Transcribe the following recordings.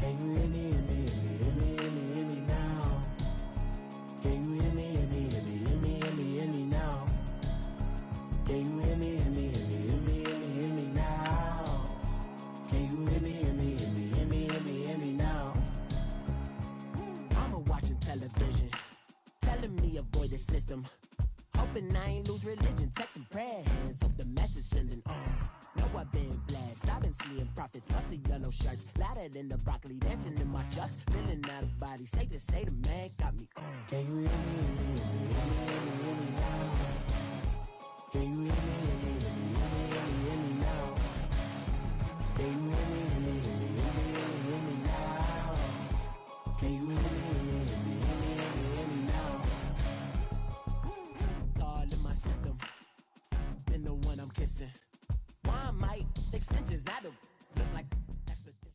Can you hear me, hear me, hear me, hear me, hear me, hear me now? Can you hear me, hear me, hear me, hear me, hear me, hear me now? Can you hear me, hear me, hear me, hear me, hear me, hear me now? Can you hear me, hear me, hear me, hear me, hear me, hear me now? I'm watching television, telling me avoid the system. Hoping I ain't lose religion, texting prayer hands, hope the message sending on. Know I've been blessed, I've been seeing prophets, mostly yellow shirts, louder than the broccoli, dancing in my chucks, feeling out of body, safe to say the man got me on. Can you hear me, hear me, hear me, hear me, hear me, hear me now? Can you hear me, hear me, hear me, hear me, hear me, hear me now? Can you hear me, hear me, hear me, hear me, hear me, hear me now? Can you hear me, hear me, hear me, hear me, hear me, hear me now? All in my system, been the one I'm kissing. Why might extensions that'll look like expedition?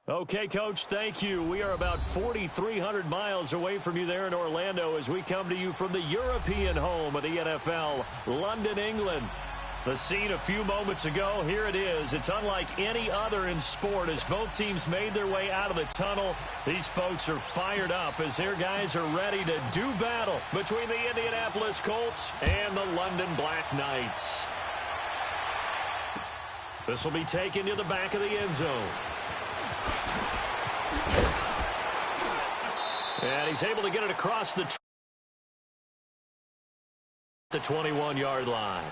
Okay, Coach, thank you. We are about 4,300 miles away from you there in Orlando as we come to you from the European home of the NFL, London, England. The scene a few moments ago, here it is. It's unlike any other in sport as both teams made their way out of the tunnel. These folks are fired up as their guys are ready to do battle between the Indianapolis Colts and the London Black Knights. This will be taken to the back of the end zone. And he's able to get it across the 21-yard line.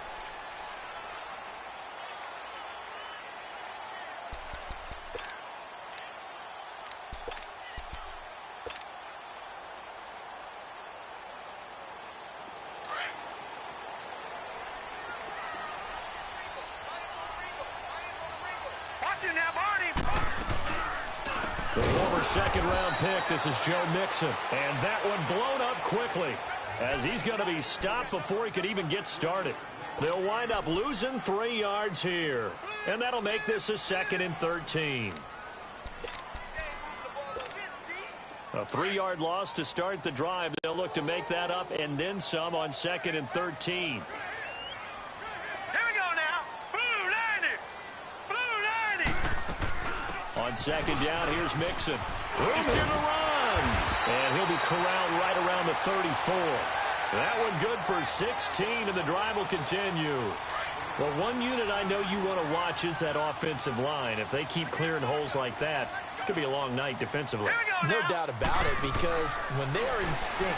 The former second-round pick, this is Joe Mixon. And that one blown up quickly as he's going to be stopped before he could even get started. They'll wind up losing 3 yards here. And that'll make this a 2nd and 13. A 3-yard loss to start the drive. They'll look to make that up and then some on 2nd and 13. On second down, here's Mixon. Who's going to run? And he'll be corralled right around the 34. That one good for 16, and the drive will continue. Well, one unit I know you want to watch is that offensive line. If they keep clearing holes like that, it could be a long night defensively. No doubt about it, because when they are in sync,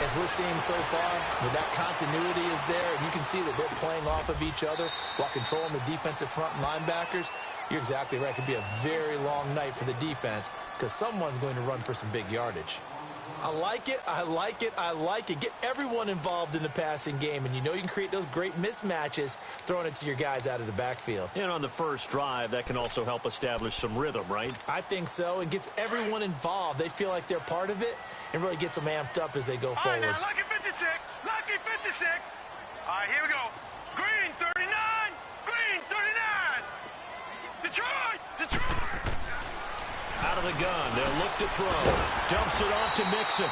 as we're seeing so far, when that continuity is there, and you can see that they're playing off of each other while controlling the defensive front linebackers, you're exactly right. It could be a very long night for the defense because someone's going to run for some big yardage. I like it. I like it. I like it. Get everyone involved in the passing game, and you know you can create those great mismatches throwing it to your guys out of the backfield. And on the first drive, that can also help establish some rhythm, right? I think so. It gets everyone involved. They feel like they're part of it and really gets them amped up as they go forward. All right, now, lucky 56. Lucky 56. All right, here we go. Green 39. Green 39. Detroit! Detroit! Out of the gun, they'll look to throw. Dumps it off to Mixon.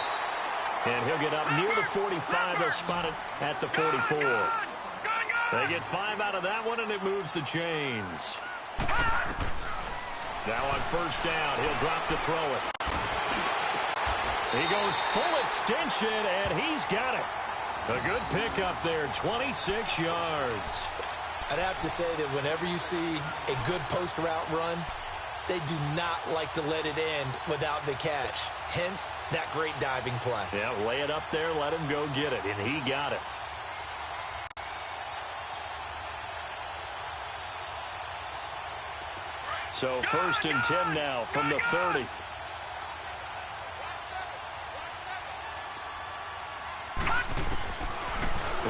And he'll get up near the 45. They'll spot it at the 44. They get 5 out of that one, and it moves the chains. Now on first down, he'll drop to throw it. He goes full extension, and he's got it. A good pickup there, 26 yards. I'd have to say that whenever you see a good post route run, they do not like to let it end without the catch. Hence, that great diving play. Yeah, lay it up there, let him go get it, and he got it. So 1st and 10 now from the 30.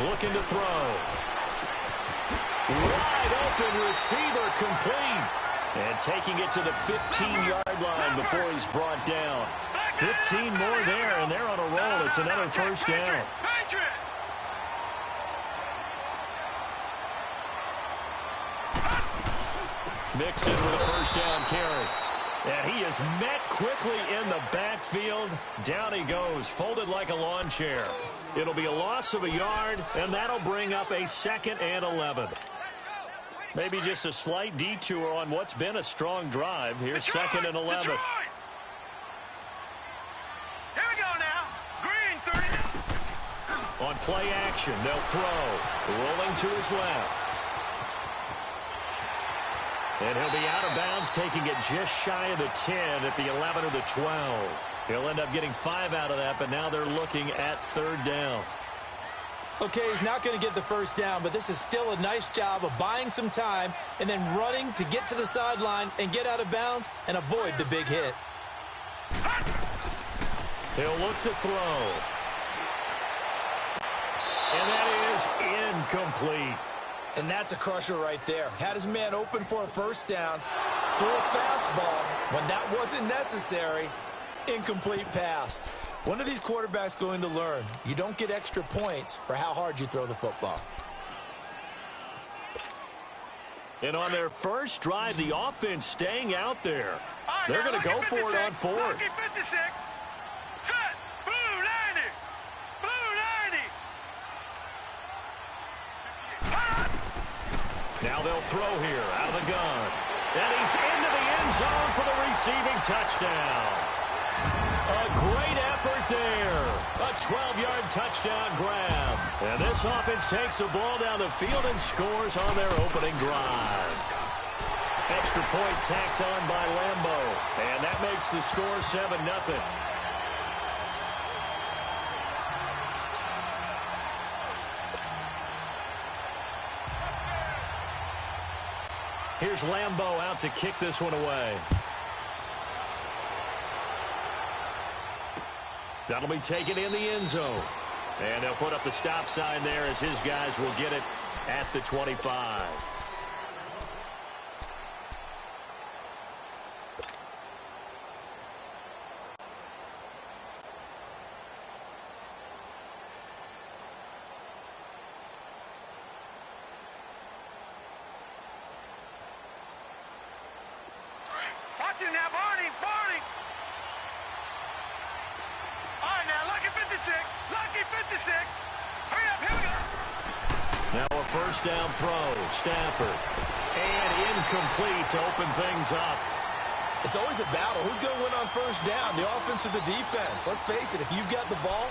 Looking to throw. Wide open receiver complete. And taking it to the 15-yard line before he's brought down. 15 more there, and they're on a roll. It's another first down. Mixon with a first down carry. And he is met quickly in the backfield. Down he goes, folded like a lawn chair. It'll be a loss of a yard, and that'll bring up a 2nd and 11. Maybe just a slight detour on what's been a strong drive. Here's Detroit, 2nd and 11. Detroit. Here we go now. Green 30. On play action, they'll throw. Rolling to his left. And he'll be out of bounds, taking it just shy of the 10 at the 11 or the 12. He'll end up getting 5 out of that, but now they're looking at 3rd down. Okay, he's not going to get the first down, but this is still a nice job of buying some time and then running to get to the sideline and get out of bounds and avoid the big hit. He'll look to throw. And that is incomplete. And that's a crusher right there. Had his man open for a first down, threw a fastball when that wasn't necessary. Incomplete pass. One of these quarterbacks going to learn, you don't get extra points for how hard you throw the football. And on their first drive, the offense staying out there. They're going to go for it on 4th. Lucky 56. Set. Blue 90. Blue 90. Now they'll throw here out of the gun. And he's into the end zone for the receiving touchdown. A great effort there. A 12-yard touchdown grab. And this offense takes the ball down the field and scores on their opening drive. Extra point tacked on by Lambeau. And that makes the score 7-0. Here's Lambeau out to kick this one away. That'll be taken in the end zone. And they'll put up the stop sign there as his guys will get it at the 25. Watch it now, Barney. Barney. All right, now, lucky 56. Lucky 56. Hurry up, here we go. Now a first down throw. Stafford. And incomplete to open things up. It's always a battle. Who's going to win on first down, the offense or the defense? Let's face it, if you've got the ball,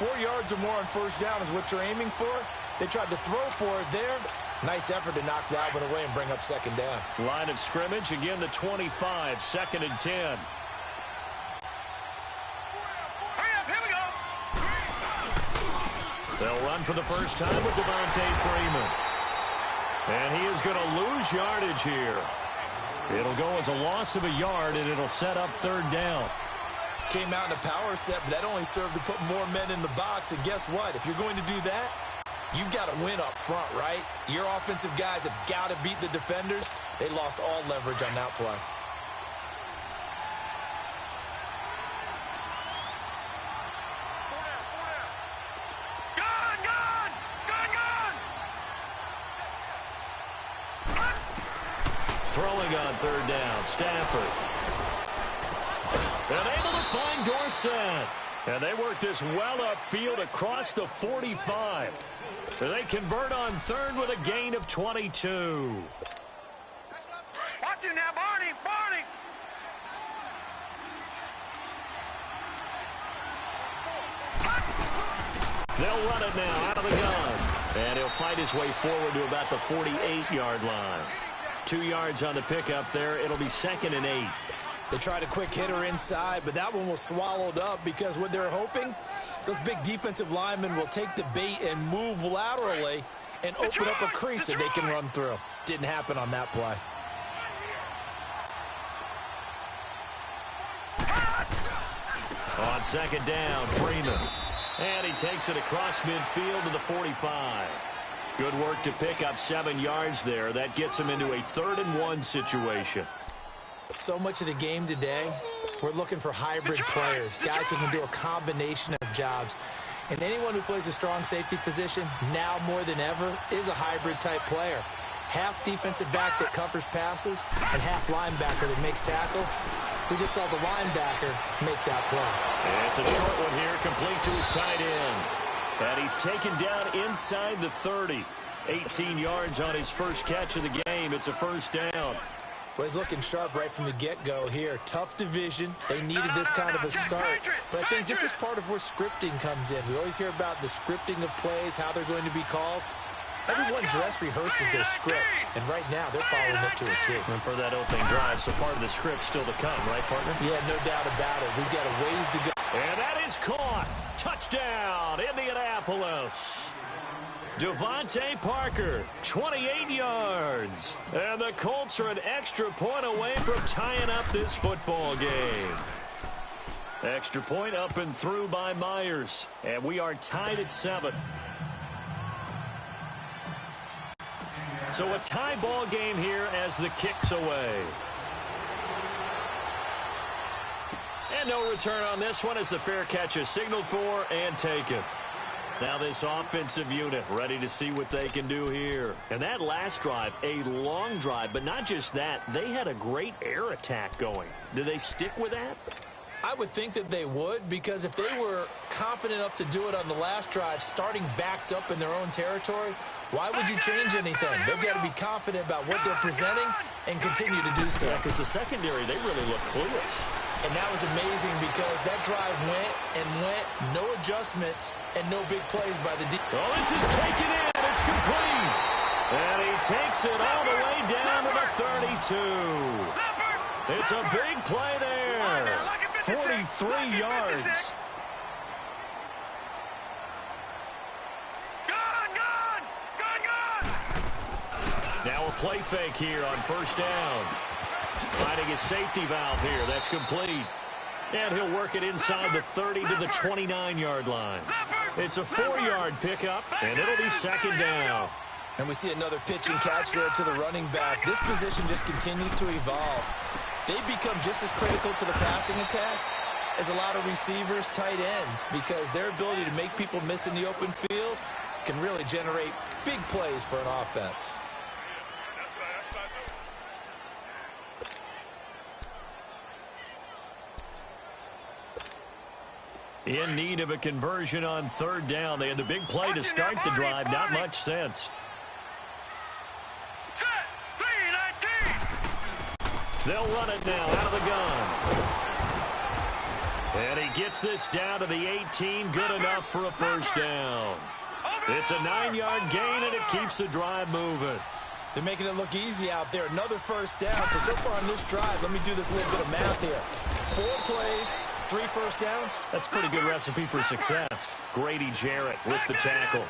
4 yards or more on first down is what you're aiming for. They tried to throw for it there. Nice effort to knock that one away and bring up second down. Line of scrimmage, again the 25, 2nd and 10. They'll run for the first time with Devontae Freeman. And he is going to lose yardage here. It'll go as a loss of a yard, and it'll set up 3rd down. Came out in a power set, but that only served to put more men in the box. And guess what? If you're going to do that, you've got to win up front, right? Your offensive guys have got to beat the defenders. They lost all leverage on that play. Throwing on 3rd down, Stafford. And able to find Dorsett. And they work this well upfield across the 45. They convert on 3rd with a gain of 22. Watch it now, Barney. Barney. They'll run it now out of the gun. And he'll fight his way forward to about the 48-yard line. 2 yards on the pickup there. It'll be 2nd and 8. They tried a quick hitter inside, but that one was swallowed up because what they're hoping, those big defensive linemen will take the bait and move laterally and open up a crease that they can run through. Didn't happen on that play. On 2nd down, Freeman. And he takes it across midfield to the 45. Good work to pick up 7 yards there. That gets him into a 3rd and 1 situation. So much of the game today, we're looking for hybrid players, guys who can do a combination of jobs. And anyone who plays a strong safety position, now more than ever, is a hybrid type player. Half defensive back that covers passes and half linebacker that makes tackles. We just saw the linebacker make that play. And it's a short one here, complete to his tight end. And he's taken down inside the 30. 18 yards on his first catch of the game. It's a first down. Well, he's looking sharp right from the get-go here. Tough division. They needed this kind of a start. But I think this is part of where scripting comes in. We always hear about the scripting of plays, how they're going to be called. Everyone dress rehearses their script, and right now they're following it to a T. And for that opening drive, so part of the script still to come, right, partner? Yeah, no doubt about it. We've got a ways to go. And that is caught. Touchdown, Indianapolis. Devontae Parker, 28 yards. And the Colts are an extra point away from tying up this football game. Extra point up and through by Myers. And we are tied at 7. So a tie ball game here as the kick's away. And no return on this one as the fair catch is signaled for and taken. Now this offensive unit ready to see what they can do here. And that last drive, a long drive, but not just that. They had a great air attack going. Do they stick with that? I would think that they would, because if they were competent enough to do it on the last drive, starting backed up in their own territory, why would you change anything? They've got to be confident about what they're presenting and continue to do so. Yeah, because the secondary, they really look clueless. And that was amazing because that drive went and went, no adjustments, and no big plays by the defense. Oh, this is taken in. It's complete. And he takes it all the way down to the 32. It's a big play there. 43 yards. Now a play fake here on first down. Finding his safety valve here. That's complete. And he'll work it inside the 30 to the 29-yard line. It's a 4-yard pickup, and it'll be second down. And we see another pitch and catch there to the running back. This position just continues to evolve. They become just as critical to the passing attack as a lot of receivers, tight ends, because their ability to make people miss in the open field can really generate big plays for an offense. In need of a conversion on third down. They had the big play to start the drive. Not much sense. They'll run it now out of the gun. And he gets this down to the 18. Good enough for a first down. It's a 9-yard gain, and it keeps the drive moving. They're making it look easy out there. Another first down. So far on this drive, let me do this little bit of math here. 4 plays, 3 first downs. That's a pretty good recipe for success. Grady Jarrett with the tackle.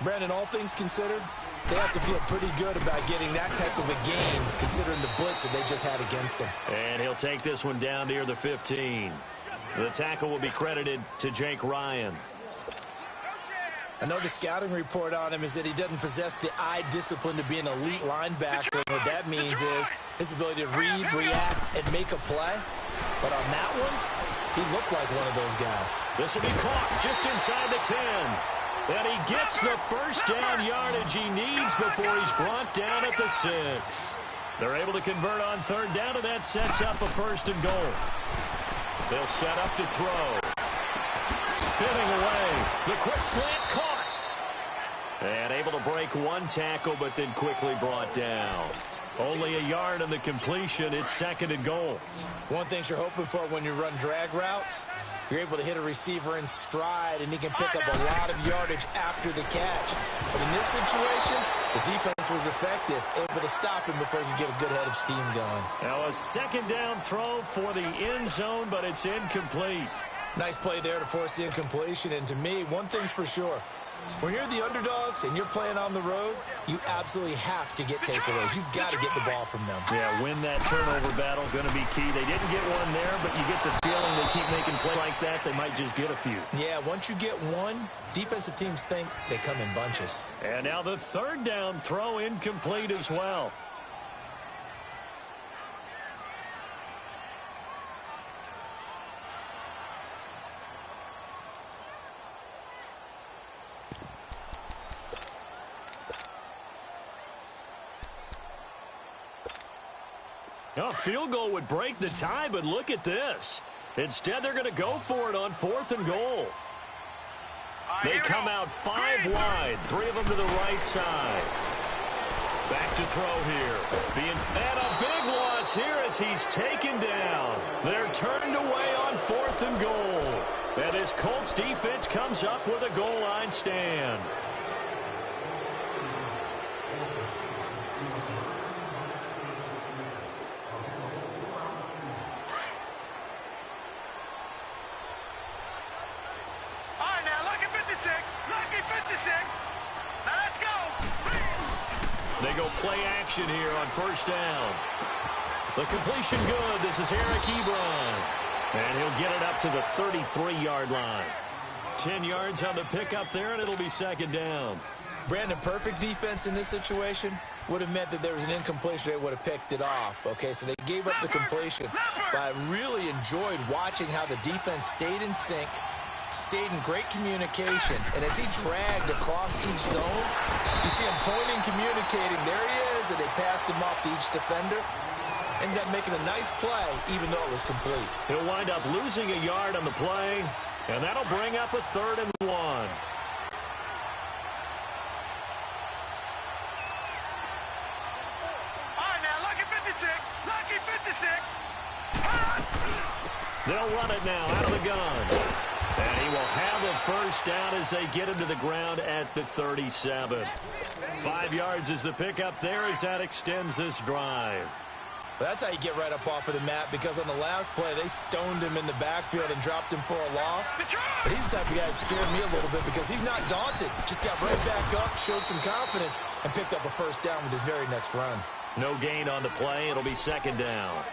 Brandon, all things considered, they have to feel pretty good about getting that type of a gain, considering the blitz that they just had against them. And he'll take this one down near the 15. The tackle will be credited to Jake Ryan. I know the scouting report on him is that he doesn't possess the eye discipline to be an elite linebacker. What that means is his ability to read, react, and make a play. But on that one, he looked like one of those guys. This will be caught just inside the 10. And he gets the first down yardage he needs before he's brought down at the 6. They're able to convert on third down, and that sets up a first and goal. They'll set up to throw. Spinning away. The quick slant caught. And able to break one tackle, but then quickly brought down. Only a yard on the completion. It's second and goal. One thing you're hoping for when you run drag routes, you're able to hit a receiver in stride, and he can pick up a lot of yardage after the catch. But in this situation, the defense was effective, able to stop him before he could get a good head of steam going. Now a second down throw for the end zone, but it's incomplete. Nice play there to force the incompletion. And to me, one thing's for sure. When you're the underdogs and you're playing on the road, you absolutely have to get takeaways. You've got to get the ball from them. Yeah, win that turnover battle, going to be key. They didn't get one there, but you get the feeling they keep making plays like that, they might just get a few. Yeah, once you get one, defensive teams think they come in bunches. And now the third down throw incomplete as well. A field goal would break the tie, but look at this. Instead, they're going to go for it on 4th and goal. They come out 5 wide, 3 of them to the right side. Back to throw here. And a big loss here as he's taken down. They're turned away on 4th and goal. And this Colts defense comes up with a goal line stand. All right, now, lucky 56. Lucky 56. Now, let's go. They go play action here on 1st down. The completion good. This is Eric Ebron. And he'll get it up to the 33-yard line. 10 yards on the pickup there, and it'll be 2nd down. Brandon, perfect defense in this situation would have meant that there was an incompletion. They would have picked it off. Okay, so they gave up the completion. But I really enjoyed watching how the defense stayed in sync, stayed in great communication, and as he dragged across each zone, you see him pointing, communicating. There he is, and they passed him off to each defender. Ended up making a nice play, even though it was complete. He'll wind up losing a yard on the play, and that'll bring up a 3rd and 1. All right, now, lucky 56. Lucky 56. They'll run it now out of the gun. And he will have a 1st down as they get him to the ground at the 37. 5 yards is the pickup there as that extends this drive. Well, that's how you get right up off of the mat, because on the last play, they stoned him in the backfield and dropped him for a loss. But he's the type of guy that scared me a little bit because he's not daunted. Just got right back up, showed some confidence, and picked up a 1st down with his very next run. No gain on the play. It'll be 2nd down.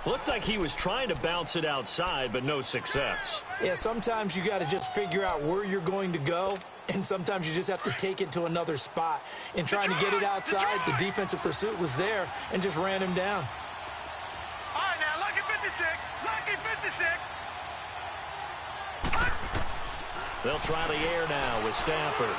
Looked like he was trying to bounce it outside, but no success. Yeah, sometimes you got to just figure out where you're going to go, and sometimes you just have to take it to another spot. In trying to get it outside, the defensive pursuit was there and just ran him down. All right, now, lucky 56. Lucky 56. They'll try the air now with Stafford.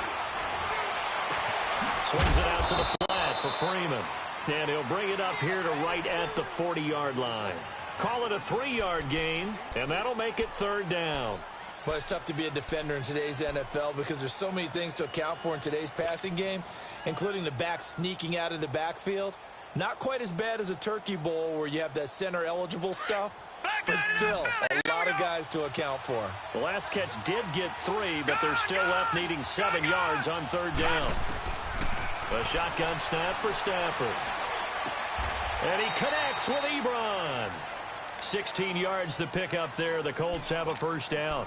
Swings it out to the flat for Freeman. And he'll bring it up here to right at the 40-yard line. Call it a 3-yard gain, and that'll make it 3rd down. Well, it's tough to be a defender in today's NFL because there's so many things to account for in today's passing game, including the back sneaking out of the backfield. Not quite as bad as a turkey bowl where you have that center-eligible stuff, but still a lot of guys to account for. The last catch did get 3, but they're still left needing 7 yards on 3rd down. A shotgun snap for Stafford. And he connects with Ebron. 16 yards the pickup there. The Colts have a 1st down.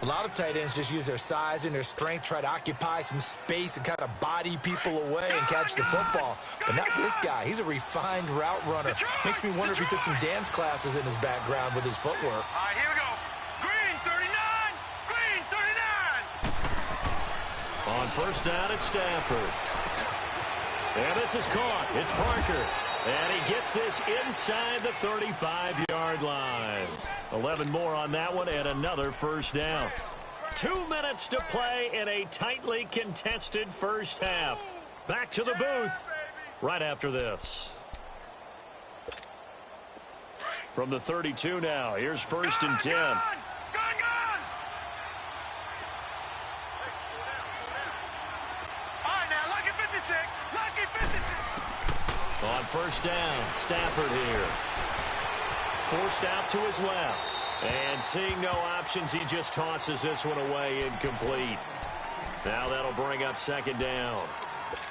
A lot of tight ends just use their size and their strength, try to occupy some space and kind of body people away and catch the football. But not this guy. He's a refined route runner. Makes me wonder if he took some dance classes in his background with his footwork. All right, here we go. Green 39. Green 39. On 1st down, it's Stafford. And this is caught. It's Parker. And he gets this inside the 35-yard line. 11 more on that one and another 1st down. 2 minutes to play in a tightly contested 1st half. Back to the booth right after this. From the 32 now, here's 1st and 10. Gone. All right, now, lucky 56. Lucky 56. On 1st down, Stafford here. Forced out to his left. And seeing no options, he just tosses this one away incomplete. Now that'll bring up 2nd down.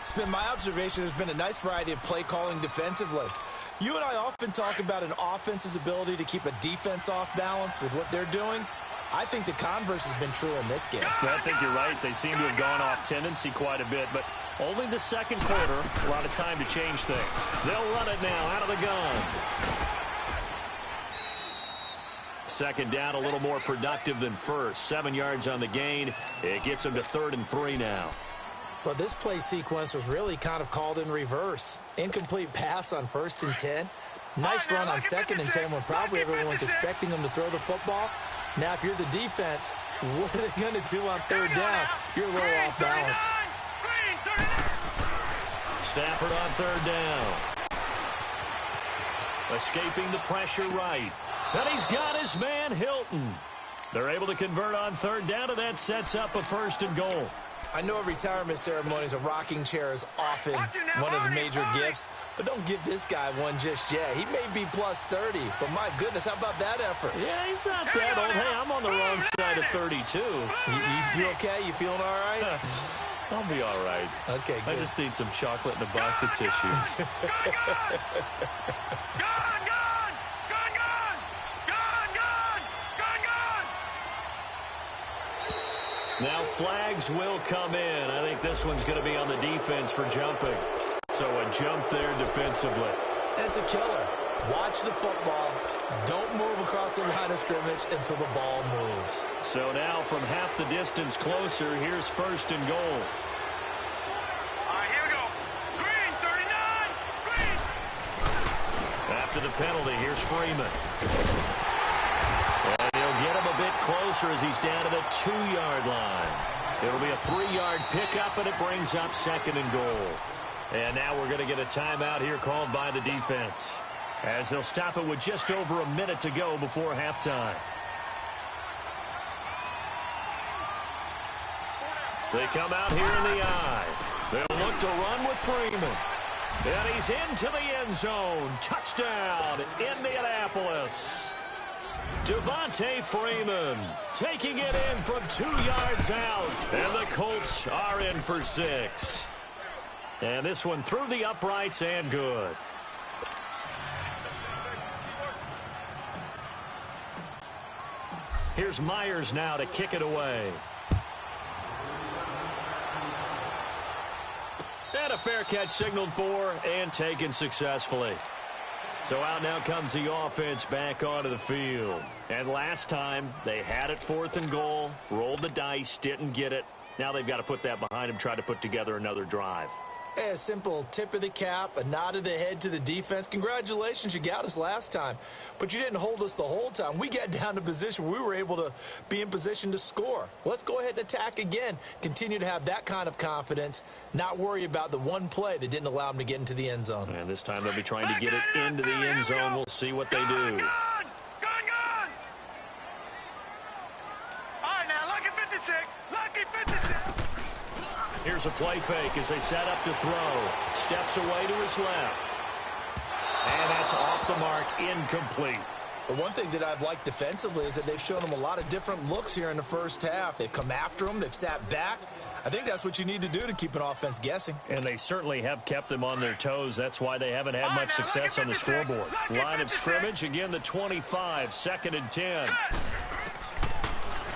It's been my observation there's been a nice variety of play calling defensively. You and I often talk about an offense's ability to keep a defense off balance with what they're doing. I think the converse has been true in this game. I think you're right. They seem to have gone off tendency quite a bit, but only the 2nd quarter, a lot of time to change things. They'll run it now out of the gun. 2nd down, a little more productive than 1st. 7 yards on the gain. It gets them to 3rd and 3 now. Well, this play sequence was really kind of called in reverse. Incomplete pass on 1st and 10. Nice run on 2nd and 10 when probably everyone was expecting them to throw the football. Now, if you're the defense, what are they going to do on 3rd down? You're a little off balance. Stafford on 3rd down. Escaping the pressure right. And he's got his man Hilton. They're able to convert on third down, and that sets up a 1st and goal. I know a retirement ceremony is a rocking chair is often one of the major gifts, but don't give this guy one just yet. He may be plus 30, but my goodness, how about that effort? Yeah, he's not that old. Hey, I'm on the wrong side of 32. You okay? You feeling all right? I'll be all right. Okay, good. I just need some chocolate and a box of tissues. Now flags will come in. I think this one's going to be on the defense for jumping. So a jump there defensively. And it's a killer. Watch the football. Don't move across the line of scrimmage until the ball moves. So now from half the distance closer, here's 1st and goal. All right, here we go. Green, 39, green. After the penalty, here's Freeman. And he'll get him a bit closer as he's down to the 2-yard line. It'll be a 3-yard pickup, and it brings up 2nd and goal. And now we're going to get a timeout here called by the defense, as they'll stop it with just over a minute to go before halftime. They come out here in the I. They'll look to run with Freeman. And he's into the end zone. Touchdown, Indianapolis. Devontae Freeman taking it in from 2 yards out. And the Colts are in for 6. And this one through the uprights and good. Here's Myers now to kick it away. And a fair catch signaled for and taken successfully. So out now comes the offense back onto the field. And last time they had it 4th and goal, rolled the dice, didn't get it. Now they've got to put that behind them, try to put together another drive. Hey, a simple tip of the cap, a nod of the head to the defense. Congratulations, you got us last time. But you didn't hold us the whole time. We got down to position where we were able to be in position to score. Let's go ahead and attack again. Continue to have that kind of confidence, not worry about the one play that didn't allow them to get into the end zone. And this time they'll be trying to get it into the end zone. We'll see what they do. Gone. All right, now, lucky 56. Lucky 56. Here's a play fake as they set up to throw. Steps away to his left. And that's off the mark, incomplete. The one thing that I've liked defensively is that they've shown them a lot of different looks here in the first half. They've come after them. They've sat back. I think that's what you need to do to keep an offense guessing. And they certainly have kept them on their toes. That's why they haven't had much success on the scoreboard. Line of scrimmage, again, the 25, 2nd and 10.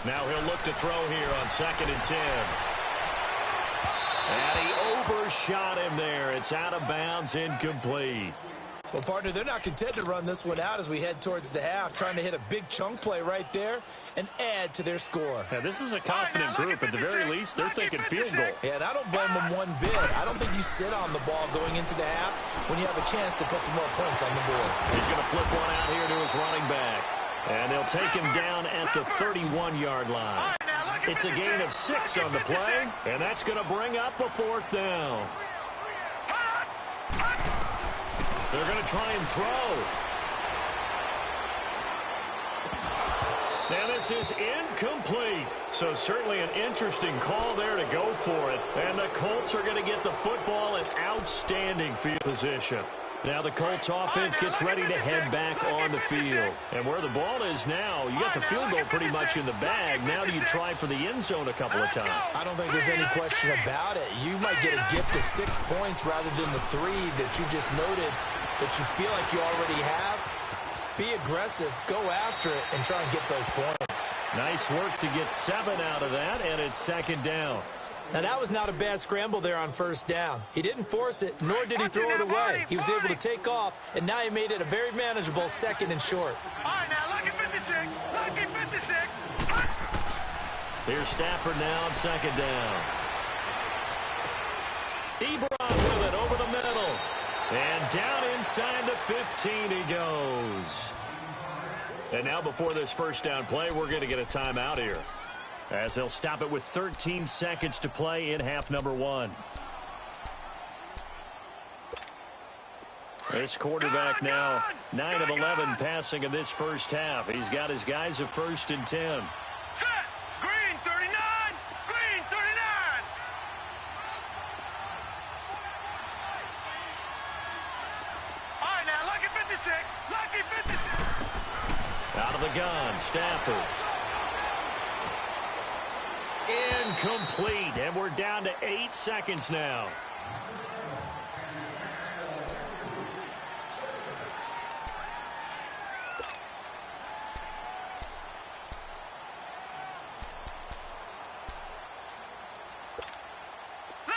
Now he'll look to throw here on 2nd and 10. And he overshot him there. It's out of bounds, incomplete. Well, partner, they're not content to run this one out as we head towards the half, trying to hit a big chunk play right there and add to their score. Yeah, this is a confident group. At the very least, they're thinking field goal. Yeah, and I don't blame them one bit. I don't think you sit on the ball going into the half when you have a chance to put some more points on the board. He's going to flip one out here to his running back. And they'll take him down at the 31-yard line. It's a gain of 6 on the play, and that's going to bring up a 4th down. They're going to try and throw. And this is incomplete. So certainly an interesting call there to go for it. And the Colts are going to get the football in outstanding field position. Now the Colts offense gets ready to head back on the field. And where the ball is now, you got the field goal pretty much in the bag. Now do you try for the end zone a couple of times? I don't think there's any question about it. You might get a gift of 6 points rather than the 3 that you just noted that you feel like you already have. Be aggressive, go after it, and try and get those points. Nice work to get 7 out of that, and it's 2nd down. Now, that was not a bad scramble there on 1st down. He didn't force it, nor did he throw it away. He was able to take off, and now he made it a very manageable 2nd and short. All right, now, lucky 56. Lucky 56. Here's Stafford now on 2nd down. Ebron with it over the middle. And down inside the 15 he goes. And now before this 1st down play, we're going to get a timeout here, as they'll stop it with 13 seconds to play in half number 1. This quarterback now 9 of 11 passing in this first half. He's got his guys at 1st and 10. 56. Lucky 56. Out of the gun, Stafford. Incomplete, and we're down to 8 seconds now.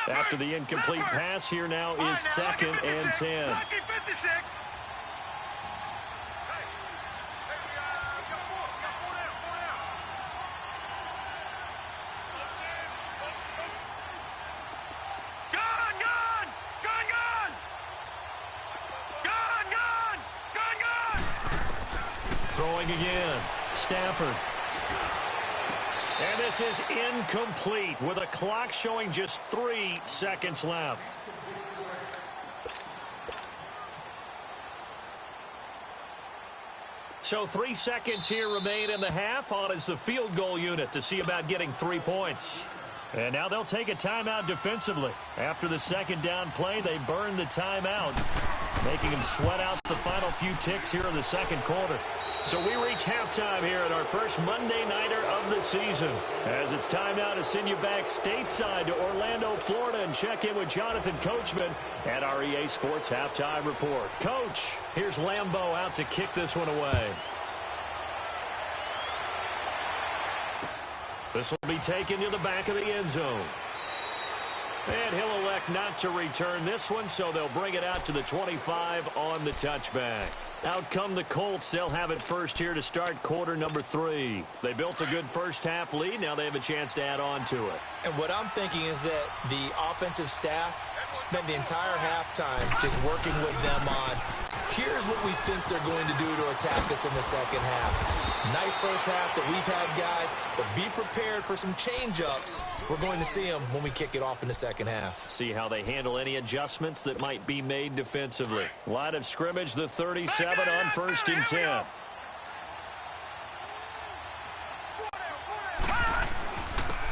After the incomplete pass, here now is 2nd and 10. Lucky 56. Throwing again, Stafford. And this is incomplete with a clock showing just 3 seconds left. So 3 seconds here remain in the half. On is the field goal unit to see about getting 3 points. And now they'll take a timeout defensively. After the second down play, they burn the timeout, making them sweat out the final few ticks here in the second quarter. So we reach halftime here at our first Monday Nighter of the season, as it's time now to send you back stateside to Orlando, Florida, and check in with Jonathan Coachman at our EA Sports Halftime Report. Coach, here's Lambeau out to kick this one away. This will be taken to the back of the end zone. And he'll elect not to return this one, so they'll bring it out to the 25 on the touchback. Out come the Colts. They'll have it first here to start quarter number 3. They built a good first half lead. Now they have a chance to add on to it. And what I'm thinking is that the offensive staff spent the entire halftime just working with them on, here's what we think they're going to do to attack us in the second half. Nice first half that we've had, guys, but be prepared for some change-ups. We're going to see them when we kick it off in the second half. See how they handle any adjustments that might be made defensively. Line of scrimmage, the 37 on 1st and 10.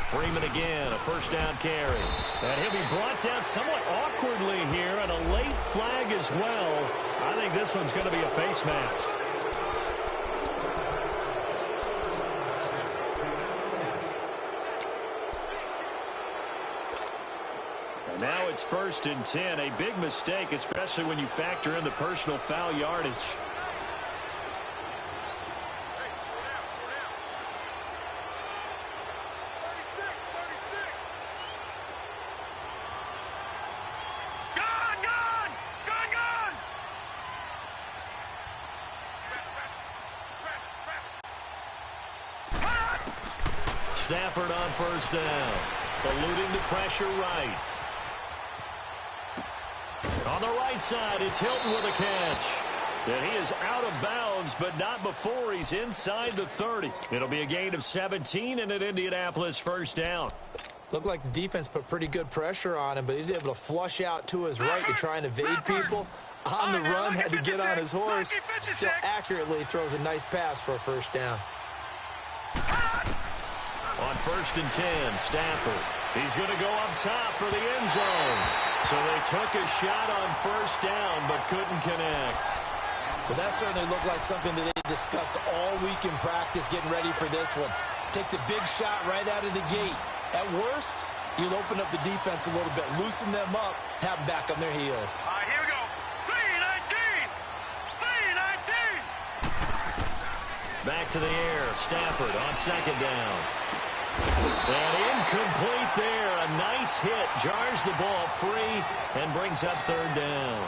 Freeman again, a first down carry. And he'll be brought down somewhat awkwardly here, and a late flag as well. I think this one's going to be a face mask. And now it's 1st and 10. A big mistake, especially when you factor in the personal foul yardage. Stafford on first down, eluding the pressure right. On the right side, it's Hilton with a catch. And he is out of bounds, but not before he's inside the 30. It'll be a gain of 17 and an Indianapolis first down. Looked like the defense put pretty good pressure on him, but he's able to flush out to his right to try and evade people. On the run, had to get on his horse. Still accurately throws a nice pass for a first down. On 1st and 10, Stafford. He's going to go up top for the end zone. So they took a shot on first down, but couldn't connect. Well, that certainly looked like something that they discussed all week in practice getting ready for this one. Take the big shot right out of the gate. At worst, you'll open up the defense a little bit, loosen them up, have them back on their heels. All right, here we go. 3-19. 3-19. Back to the air. Stafford on second down. And incomplete there. A nice hit. Jars the ball free and brings up third down.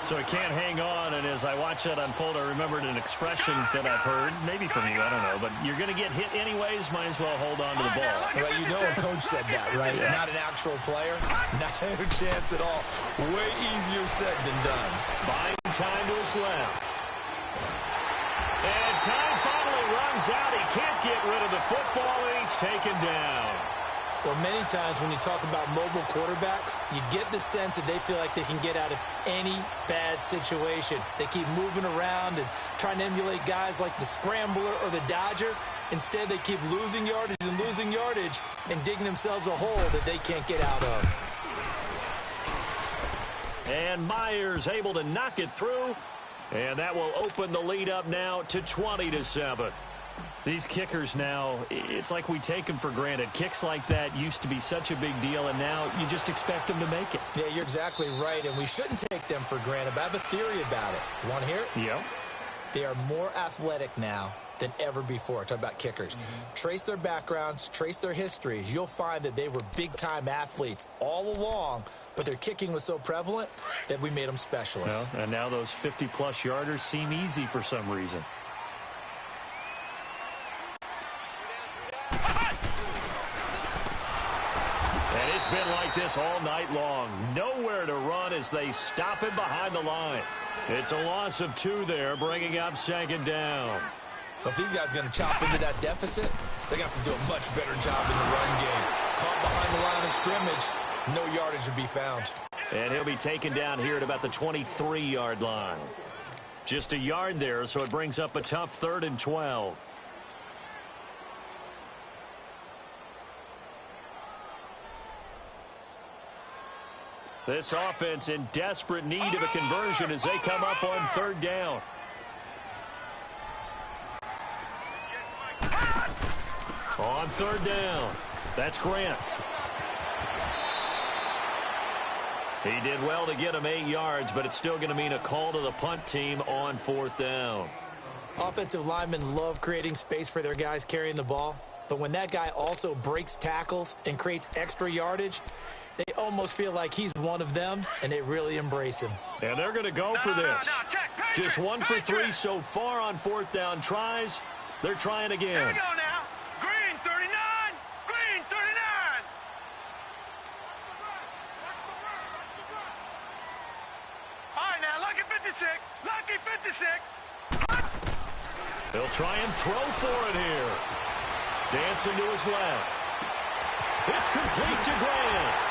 So he can't hang on, and as I watch that unfold, I remembered an expression that I've heard, maybe from you, I don't know, but you're going to get hit anyways, might as well hold on to the ball. Well, you know a coach said that, right? Yeah. Not an actual player. Not a chance at all. Way easier said than done. Buying time to his left. And time finally runs out. He can't get rid of the football, and he's taken down. Well, many times when you talk about mobile quarterbacks, you get the sense that they feel like they can get out of any bad situation. They keep moving around and trying to emulate guys like the Scrambler or the Dodger. Instead, they keep losing yardage and digging themselves a hole that they can't get out of. And Myers able to knock it through. And that will open the lead up now to 20-7. These kickers now, it's like we take them for granted. Kicks like that used to be such a big deal, and now you just expect them to make it. Yeah, you're exactly right, and we shouldn't take them for granted, but I have a theory about it. You want to hear it? Yep. They are more athletic now than ever before. Talk about kickers. Trace their backgrounds, trace their histories. You'll find that they were big-time athletes all along, but their kicking was so prevalent that we made them specialists. Well, and now those 50-plus yarders seem easy for some reason. And it's been like this all night long. Nowhere to run as they stop him behind the line. It's a loss of 2 there, bringing up 2nd down. If these guys are going to chop into that deficit, they're going to have to do a much better job in the run game. Caught behind the line of scrimmage, no yardage to be found. And he'll be taken down here at about the 23-yard line. Just a yard there, so it brings up a tough 3rd and 12. This offense in desperate need of a conversion as they come up on 3rd down. On 3rd down, that's Grant. He did well to get him 8 yards, but it's still going to mean a call to the punt team on 4th down. Offensive linemen love creating space for their guys carrying the ball, but when that guy also breaks tackles and creates extra yardage, they almost feel like he's one of them, and they really embrace him. And they're going to go for this. Just 1 for 3 so far on 4th down tries. They're trying again. Here we go now. Green 39. Green 39. All right, now, lucky 56. Lucky 56. He'll try and throw for it here. Dancing to his left. It's complete to Grant.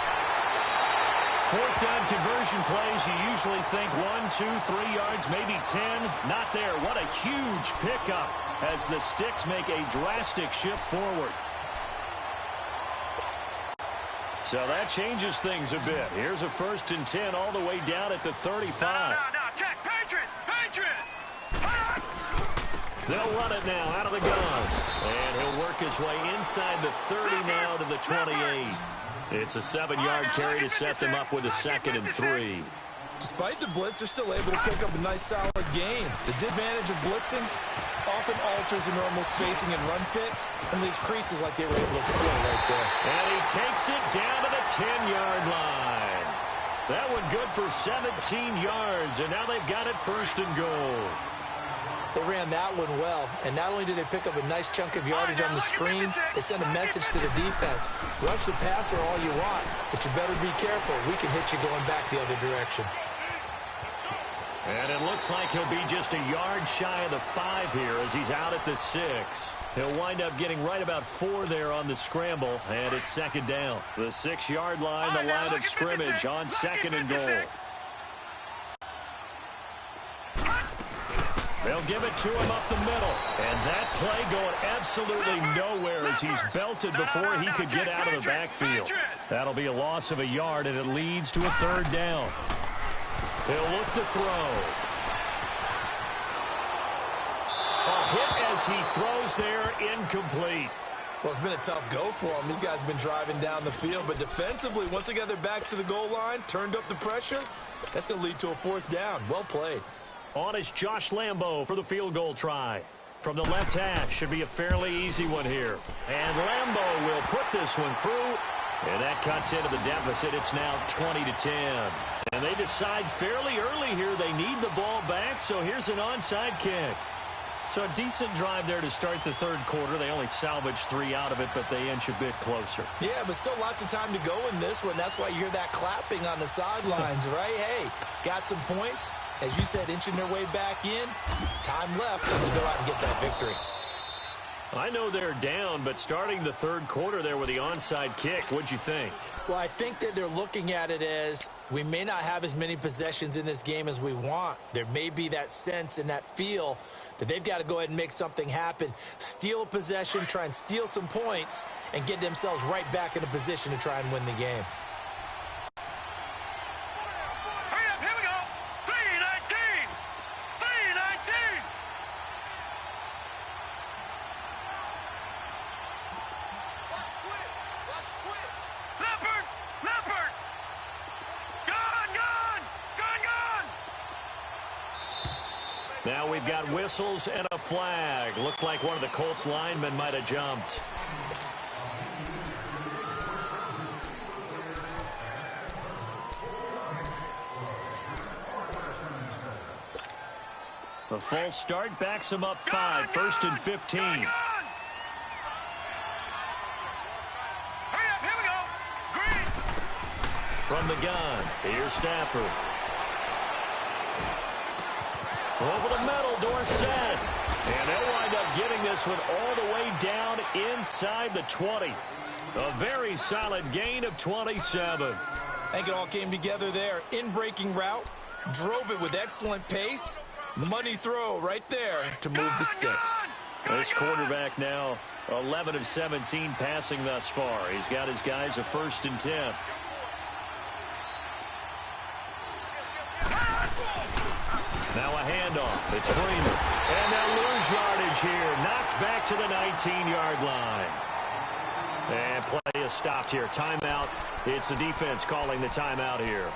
4th down conversion plays, you usually think 1, 2, 3 yards, maybe 10. Not there. What a huge pickup as the Sticks make a drastic shift forward. So that changes things a bit. Here's a 1st and 10 all the way down at the 35. No, check. Patriot. They'll run it now out of the gun. And he'll work his way inside the 30 now to the 28. It's a 7-yard carry to set them up with a 2nd and 3. Despite the blitz, they're still able to pick up a nice, solid gain. The disadvantage of blitzing often alters the normal spacing and run fits and leaves creases like they were able to exploit right there. And he takes it down to the 10-yard line. That one good for 17 yards, and now they've got it 1st and goal. They ran that one well, and not only did they pick up a nice chunk of yardage on the screen, they sent a message to the defense. Rush the passer all you want, but you better be careful. We can hit you going back the other direction. And it looks like he'll be just a yard shy of the 5 here as he's out at the 6. He'll wind up getting right about 4 there on the scramble, and it's 2nd down. The 6-yard line, the line of scrimmage on 2nd and goal. They'll give it to him up the middle. And that play going absolutely nowhere as he's belted before he could get out of the backfield. That'll be a loss of a yard, and it leads to a 3rd down. He'll look to throw. A hit as he throws there, incomplete. Well, it's been a tough go for them. These guys have been driving down the field, but defensively, once they got their backs to the goal line, turned up the pressure, that's going to lead to a 4th down. Well played. On is Josh Lambo for the field goal try. From the left hash, should be a fairly easy one here. And Lambo will put this one through. And that cuts into the deficit. It's now 20-10. And they decide fairly early here they need the ball back, so here's an onside kick. So a decent drive there to start the 3rd quarter. They only salvaged 3 out of it, but they inch a bit closer. Yeah, but still lots of time to go in this one. That's why you hear that clapping on the sidelines, right? Hey, got some points. As you said, inching their way back in. Time left to go out and get that victory. I know they're down, but starting the 3rd quarter there with the onside kick, what'd you think? Well, I think that they're looking at it as we may not have as many possessions in this game as we want. There may be that sense and that feel that they've got to go ahead and make something happen, steal a possession, try and steal some points, and get themselves right back in a position to try and win the game. Hurry up, Now we've got whistles and a flag. Looked like one of the Colts linemen might have jumped. A false start backs him up 5. First and 15. Hurry up, here we go. Green. From the gun, here's Stafford. Over the middle, Dorsett. And they'll wind up getting this one all the way down inside the 20. A very solid gain of 27. I think it all came together there. In-breaking route, drove it with excellent pace. Money throw right there to move the sticks. This quarterback now 11 of 17 passing thus far. He's got his guys a 1st and 10. Now a handoff. It's Freeman. And they'll lose yardage here. Knocked back to the 19-yard line. And play is stopped here. Timeout. It's the defense calling the timeout here.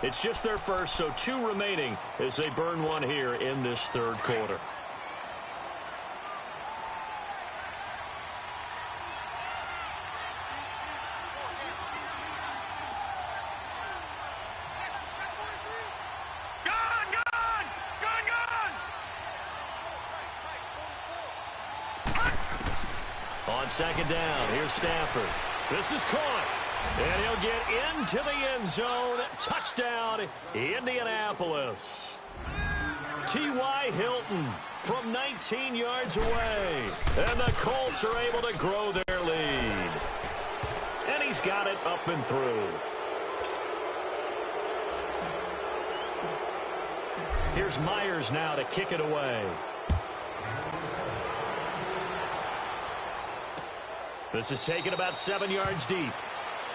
It's just their first, so 2 remaining as they burn one here in this 3rd quarter. On 2nd down, here's Stafford. This is caught. And he'll get into the end zone. Touchdown, Indianapolis. T.Y. Hilton from 19 yards away. And the Colts are able to grow their lead. And he's got it up and through. Here's Myers now to kick it away. This is taken about 7 yards deep.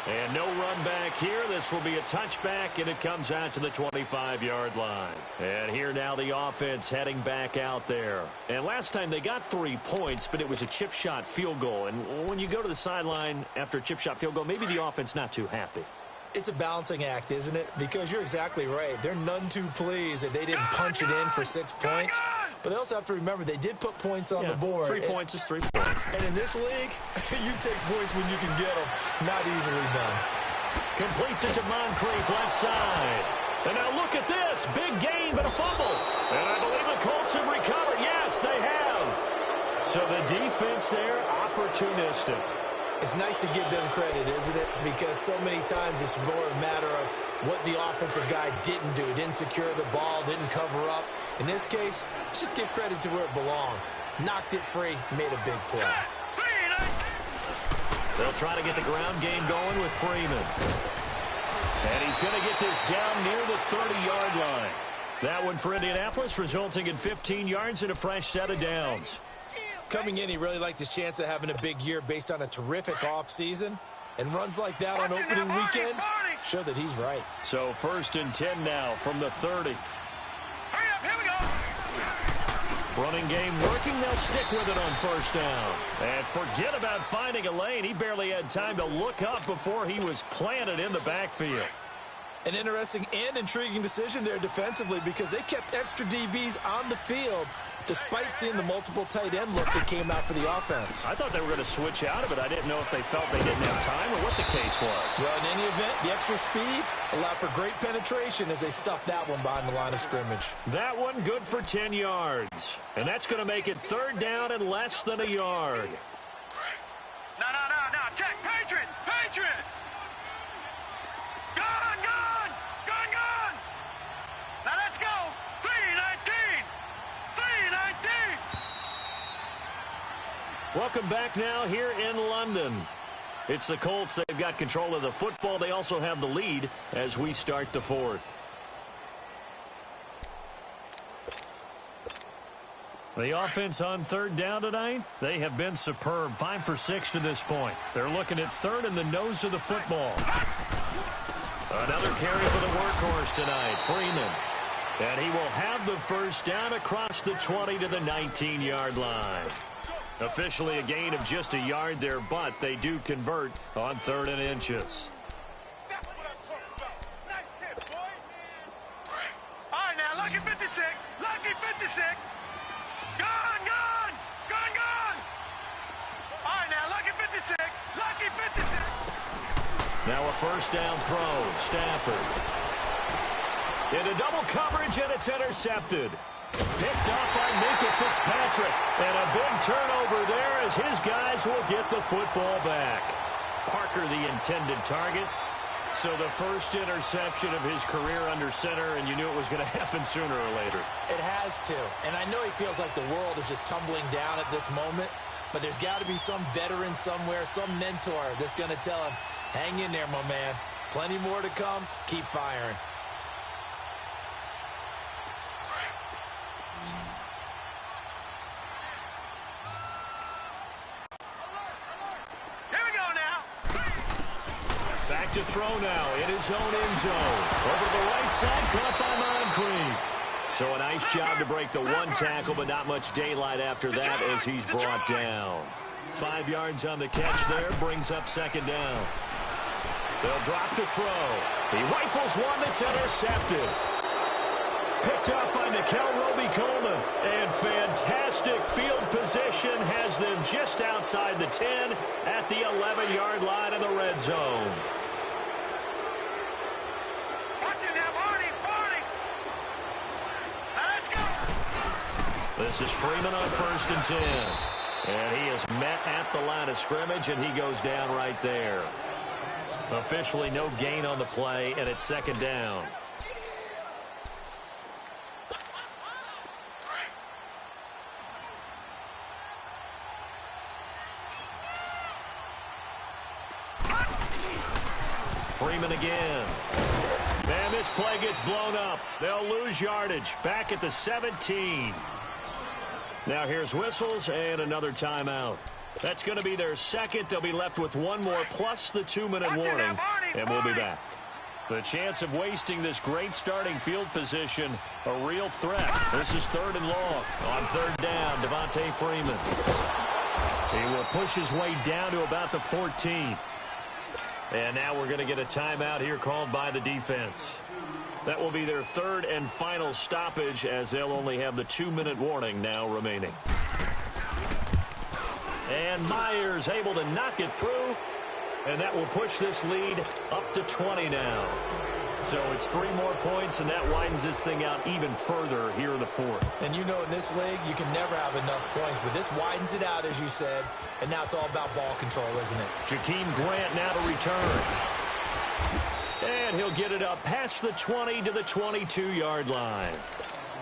And no run back here. This will be a touchback, and it comes out to the 25-yard line. And here now the offense heading back out there. And last time they got 3 points, but it was a chip shot field goal. And when you go to the sideline after a chip shot field goal, maybe the offense not too happy. It's a balancing act, isn't it? Because you're exactly right. They're none too pleased that they didn't punch it in for 6 points. But they also have to remember they did put points on the board. 3 points is 3 points. And in this league, you take points when you can get them. Not easily done. Completes it to Moncrief left side. And now look at this. Big gain, but a fumble. And I believe the Colts have recovered. Yes, they have. So the defense there, opportunistic. It's nice to give them credit, isn't it? Because so many times it's more a matter of what the offensive guy didn't do. Didn't secure the ball, didn't cover up. In this case, let's just give credit to where it belongs. Knocked it free, made a big play. They'll try to get the ground game going with Freeman. And he's going to get this down near the 30-yard line. That one for Indianapolis, resulting in 15 yards and a fresh set of downs. Coming in, he really liked his chance of having a big year based on a terrific offseason. And runs like that on opening weekend show that he's right. So 1st and 10 now from the 30. Hurry up, here we go. Running game working. They'll stick with it on 1st down. And forget about finding a lane. He barely had time to look up before he was planted in the backfield. An interesting and intriguing decision there defensively because they kept extra DBs on the field despite seeing the multiple tight end look that came out for the offense. I thought they were going to switch out of it. I didn't know if they felt they didn't have time or what the case was. Well, in any event, the extra speed allowed for great penetration as they stuffed that one behind the line of scrimmage. That one good for 10 yards. And that's going to make it 3rd down and less than a yard. No. Check. Patriot. Gone. Now let's go. 319. Welcome back now here in London. It's the Colts. They've got control of the football. They also have the lead as we start the 4th. The offense on 3rd down tonight, they have been superb. 5 for 6 to this point. They're looking at 3rd in the nose of the football. Another carry for the workhorse tonight, Freeman. And he will have the 1st down across the 20 to the 19-yard line. Officially a gain of just a yard there, but they do convert on 3rd and inches. That's what I'm talking about. Nice hit, boy. All right, now, look at 56. Lucky 56. Gone, gone. Gone, gone. All right, now, lucky 56. Lucky 56. Now a first down throw. Stafford. Into double coverage, and it's intercepted. Picked up by Minka Fitzpatrick. And a big turnover there as his guys will get the football back. Parker the intended target. So the first interception of his career under center, and you knew it was going to happen sooner or later. It has to. And I know he feels like the world is just tumbling down at this moment, but there's got to be some veteran somewhere, some mentor that's going to tell him, hang in there, my man. Plenty more to come. Keep firing. Back to throw now in his own end zone. Over to the right side, caught by Moncrief. So a nice job to break the one tackle, but not much daylight after that as he's brought down. 5 yards on the catch there, brings up second down. They'll drop to throw. He rifles one that's intercepted. Picked up by Nickel Roby-Coleman. And fantastic field position has them just outside the 10 at the 11-yard line in the red zone. Watch it now, Barney, Barney. Let's go. This is Freeman on 1st and 10. And he is met at the line of scrimmage, and he goes down right there. Officially no gain on the play, and it's second down. Freeman again. And this play gets blown up. They'll lose yardage. Back at the 17. Now here's whistles and another timeout. That's going to be their second. They'll be left with one more plus the 2-minute warning. And we'll be back. The chance of wasting this great starting field position, a real threat. This is 3rd and long. On 3rd down, Devontae Freeman. He will push his way down to about the 14. And now we're going to get a timeout here called by the defense. That will be their 3rd and final stoppage as they'll only have the 2-minute warning now remaining. And Myers able to knock it through. And that will push this lead up to 20 now. So it's 3 more points, and that widens this thing out even further here in the 4th. And you know in this league, you can never have enough points, but this widens it out, as you said, and now it's all about ball control, isn't it? Jakeem Grant now to return. And he'll get it up past the 20 to the 22-yard line.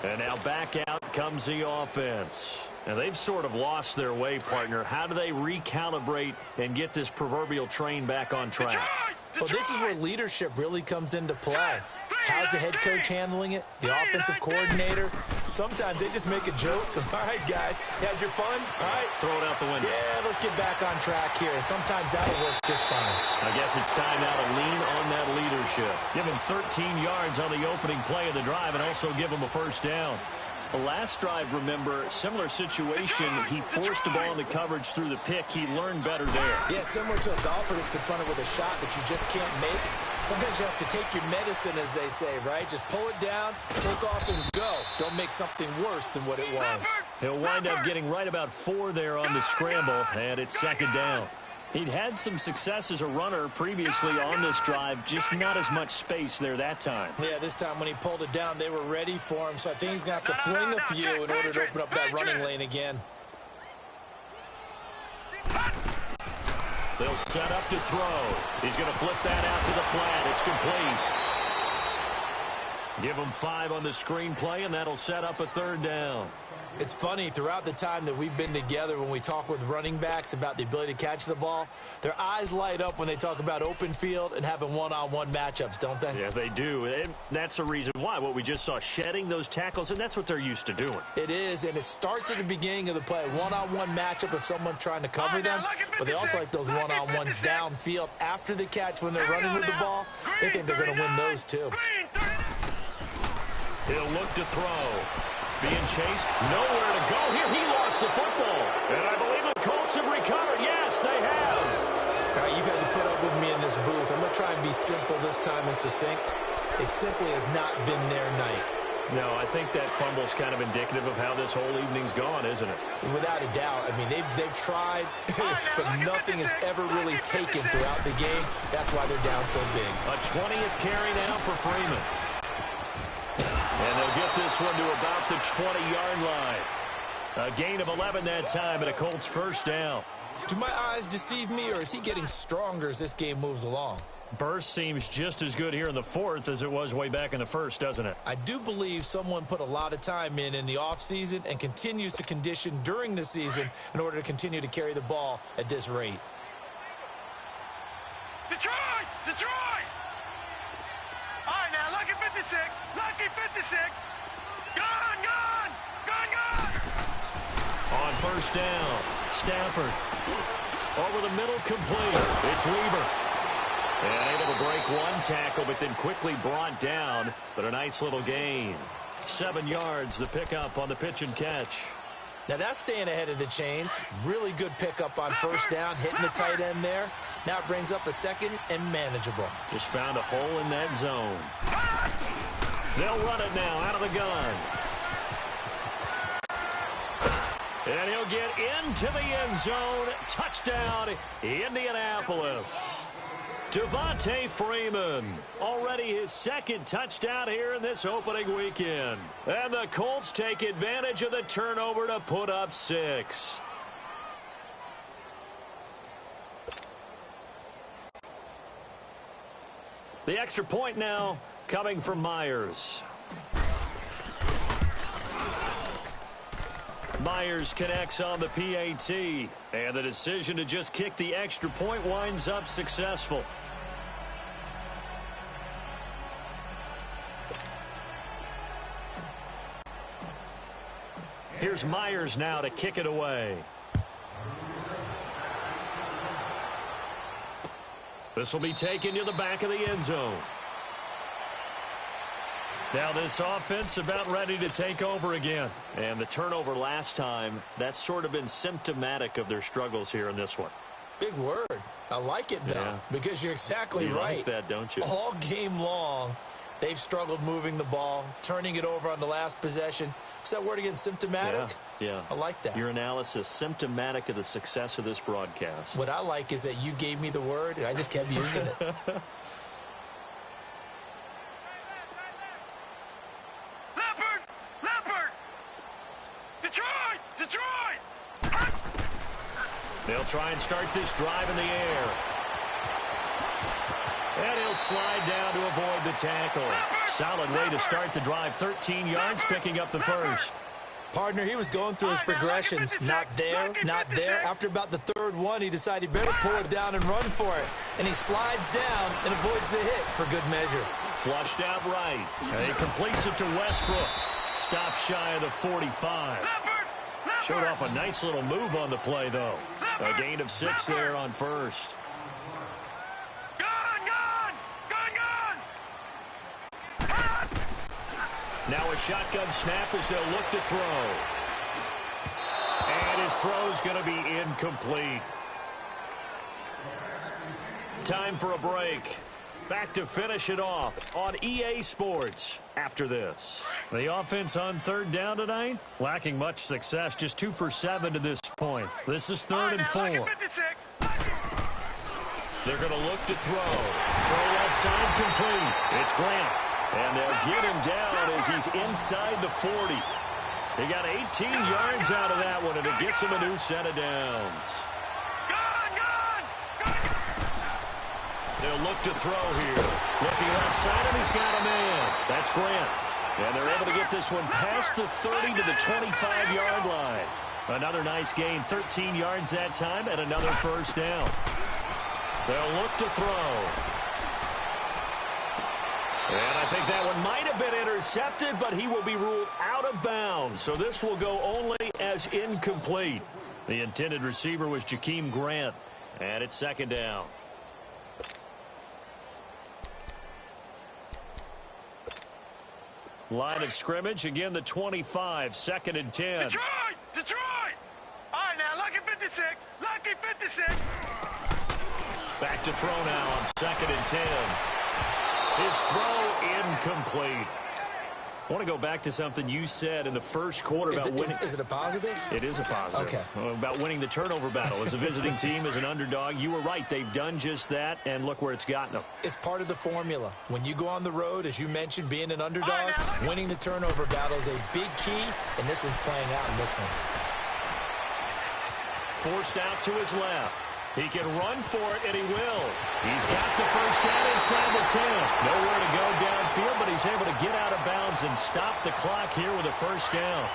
And now back out comes the offense. And they've sort of lost their way, partner. How do they recalibrate and get this proverbial train back on track? Well, this is where leadership really comes into play. How's the head coach handling it? The offensive coordinator? Sometimes they just make a joke. All right, guys, you had your fun? All right. Throw it out the window. Yeah, let's get back on track here. And sometimes that'll work just fine. I guess it's time now to lean on that leadership. Give him 13 yards on the opening play of the drive and also give him a first down. The last drive, remember, similar situation. He forced the ball in the coverage through the pick. He learned better there. Yeah, similar to a golfer that's confronted with a shot that you just can't make. Sometimes you have to take your medicine, as they say, right? Just pull it down, take off, and go. Don't make something worse than what it was. He'll wind up getting right about 4 there on the scramble, and it's second down. He'd had some success as a runner previously on this drive, just not as much space there that time. Yeah, this time when he pulled it down, they were ready for him, so I think he's going to have to fling a few in order to open up that running lane again. They'll set up to throw. He's going to flip that out to the flat. It's complete. Give him 5 on the screenplay, and that'll set up a 3rd down. It's funny, throughout the time that we've been together, when we talk with running backs about the ability to catch the ball, their eyes light up when they talk about open field and having one-on-one matchups, don't they? Yeah, they do. And that's the reason why. What we just saw, shedding those tackles, and that's what they're used to doing. It is, and it starts at the beginning of the play. One-on-one matchup if someone's trying to cover them, but they also like those one-on-ones downfield after the catch when they're running with the ball. They think they're going to win those, too. He'll look to throw. Being chased, nowhere to go here. He lost the football. And I believe the Colts have recovered. Yes, they have. All right, you've had to put up with me in this booth. I'm going to try and be simple this time and succinct. It simply has not been their night. No, I think that fumble's kind of indicative of how this whole evening's gone, isn't it? Without a doubt. I mean, they've tried, but nothing has ever really taken throughout the game. That's why they're down so big. A 20th carry now for Freeman. And they'll get this one to about the 20-yard line. A gain of 11 that time, and a Colts first down. Do my eyes deceive me, or is he getting stronger as this game moves along? Burst seems just as good here in the fourth as it was way back in the first, doesn't it? I do believe someone put a lot of time in the offseason and continues to condition during the season in order to continue to carry the ball at this rate. Detroit! Detroit! All right, now, lucky 56. Lucky 56. Gone, gone! Gone, gone! On first down, Stafford. Over the middle, complete. It's Weaver. And able to break one tackle, but then quickly brought down. But a nice little gain. 7 yards, the pickup on the pitch and catch. Now that's staying ahead of the chains. Really good pickup on first down, hitting the tight end there. Now it brings up a second and manageable. Just found a hole in that zone. They'll run it now out of the gun. And he'll get into the end zone. Touchdown, Indianapolis. Devontae Freeman, already his second touchdown here in this opening weekend. And the Colts take advantage of the turnover to put up 6. The extra point now coming from Myers. Myers connects on the PAT. And the decision to just kick the extra point winds up successful. Here's Myers now to kick it away. This will be taken to the back of the end zone. Now this offense about ready to take over again. And the turnover last time, that's sort of been symptomatic of their struggles here in this one. Big word. I like it, though, because you're exactly you right. Like that, don't you? All game long, they've struggled moving the ball, turning it over on the last possession. Is that word again, symptomatic? Yeah. I like that. Your analysis, symptomatic of the success of this broadcast. What I like is that you gave me the word, and I just kept using it. Leopard! Detroit! Detroit! They'll try and start this drive in the air. And he'll slide down to avoid the tackle. Solid way to start the drive. 13 yards, picking up the first. Partner, he was going through his progressions. Not there, not there. After about the third one, he decided he better pull it down and run for it. And he slides down and avoids the hit for good measure. Flushed out right. And he completes it to Westbrook. Stops shy of the 45. Showed off a nice little move on the play, though. A gain of 6 there on first. Now a shotgun snap as they'll look to throw. And his throw's going to be incomplete. Time for a break. Back to finish it off on EA Sports after this. The offense on third down tonight, lacking much success, just 2 for 7 to this point. This is 3rd and 4. They're going to look to throw. Throw left side complete. It's Grant. And they'll get him down as he's inside the 40. He got 18 yards out of that one, and it gets him a new set of downs. They'll look to throw here. Looking left side, and he's got a man. That's Grant. And they're able to get this one past the 30 to the 25-yard line. Another nice gain, 13 yards that time, and another first down. They'll look to throw. And I think that one might have been intercepted, but he will be ruled out of bounds. So this will go only as incomplete. The intended receiver was Jakeem Grant. And it's 2nd down. Line of scrimmage, again the 25, 2nd and 10. Detroit! Detroit! All right, now, lucky 56. Lucky 56. Back to throw now on 2nd and 10. His throw incomplete. I want to go back to something you said in the first quarter about winning. Is it a positive? It is a positive. Okay. About winning the turnover battle. As a visiting team, as an underdog, you were right. They've done just that, and look where it's gotten them. It's part of the formula. When you go on the road, as you mentioned, being an underdog, winning the turnover battle is a big key, and this one's playing out in this one. Forced out to his left. He can run for it, and he will. He's got the first down inside the 10. Nowhere to go downfield, but he's able to get out of bounds and stop the clock here with a first down.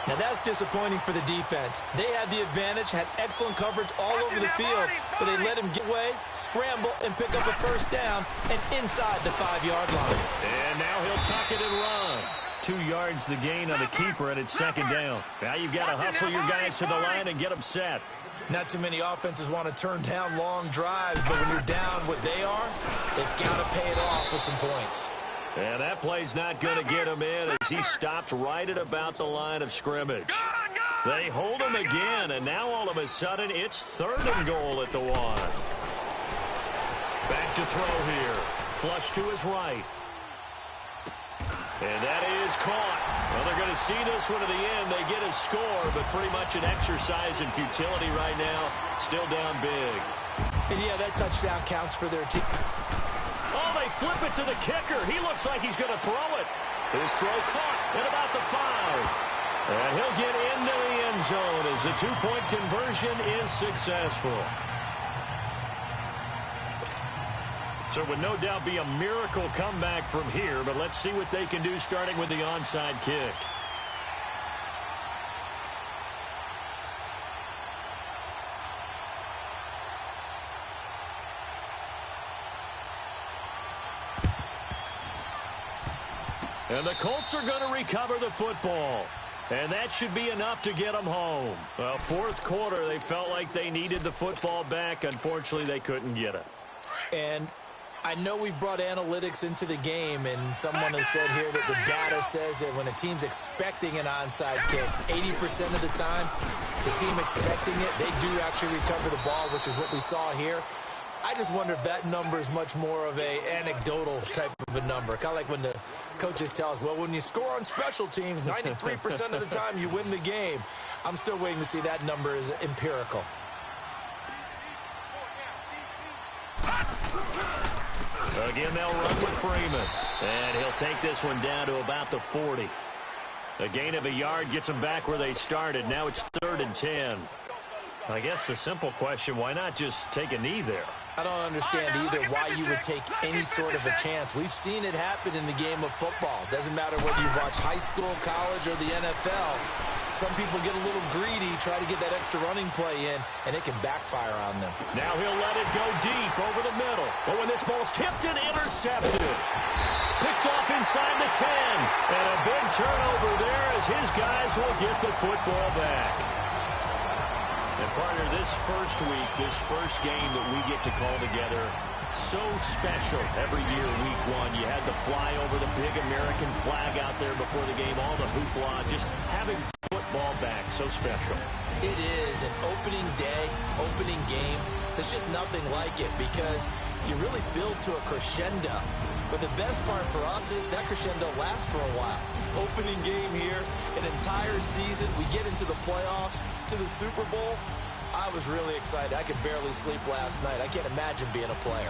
Now, that's disappointing for the defense. They had the advantage, had excellent coverage all over the field, but they let him get away, scramble, and pick up a first down, and inside the 5-yard line. And now he'll tuck it and run. 2 yards the gain on the keeper, and it's second down. Now you've got to hustle your guys to the line and get them set. Not too many offenses want to turn down long drives, but when you're down what they are, they've got to pay it off with some points. And that play's not going to get him in as he stopped right at about the line of scrimmage. They hold him again, and now all of a sudden it's 3rd and goal at the 1. Back to throw here. Flush to his right. And that is caught. Well, they're going to see this one to the end. They get a score, but pretty much an exercise in futility right now. Still down big. And, yeah, that touchdown counts for their team. Oh, they flip it to the kicker. He looks like he's going to throw it. His throw caught at about the 5. And he'll get into the end zone as the 2-point conversion is successful. So it would no doubt be a miracle comeback from here, but let's see what they can do starting with the onside kick. And the Colts are going to recover the football. And that should be enough to get them home. Well, 4th quarter, they felt like they needed the football back. Unfortunately, they couldn't get it. And I know we've brought analytics into the game, and someone has said here that the data says that when a team's expecting an onside kick, 80% of the time, the team expecting it, they do actually recover the ball, which is what we saw here. I just wonder if that number is much more of an anecdotal type of a number. Kind of like when the coaches tell us, well, when you score on special teams, 93% of the time you win the game. I'm still waiting to see that number is empirical. Again, they'll run with Freeman. And he'll take this one down to about the 40. A gain of a yard gets them back where they started. Now it's 3rd and 10. I guess the simple question, why not just take a knee there? I don't understand either why you would take any sort of a chance. We've seen it happen in the game of football. Doesn't matter whether you watch high school, college, or the NFL. Some people get a little greedy, try to get that extra running play in, and it can backfire on them. Now he'll let it go deep over the middle. But when this ball's tipped and intercepted. Picked off inside the 10. And a big turnover there as his guys will get the football back. And partner, this first week, this first game that we get to call together, so special every year, week 1. You had the fly over the big American flag out there before the game, all the hoopla, just having football back, so special. It is an opening day, opening game. There's just nothing like it because you really build to a crescendo. But the best part for us is that crescendo lasts for a while. Opening game here, an entire season. We get into the playoffs, to the Super Bowl. I was really excited. I could barely sleep last night. I can't imagine being a player.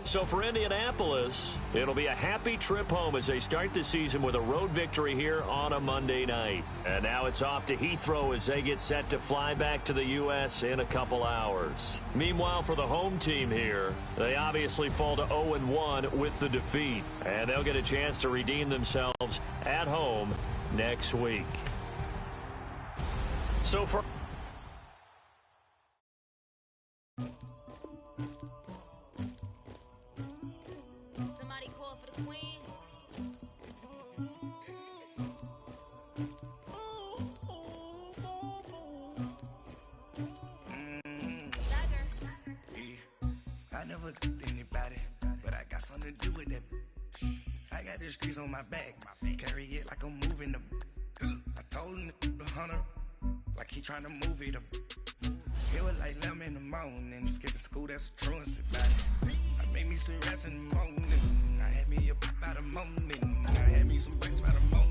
So for Indianapolis, it'll be a happy trip home as they start the season with a road victory here on a Monday night. And now it's off to Heathrow as they get set to fly back to the U.S. in a couple hours. Meanwhile, for the home team here, they obviously fall to 0-1 with the defeat. And they'll get a chance to redeem themselves at home next week. So for... Somebody call for the queen. I never anybody, but I got something to do with that. I got the streets on my back, carry it like I'm moving the. I told him the hunter, like he trying to move it up. It was like 11 in the morning, skipping school, that's a truancy, man. Made me some rest in the morning. I had me up by the morning. I had me some breaks by the morning.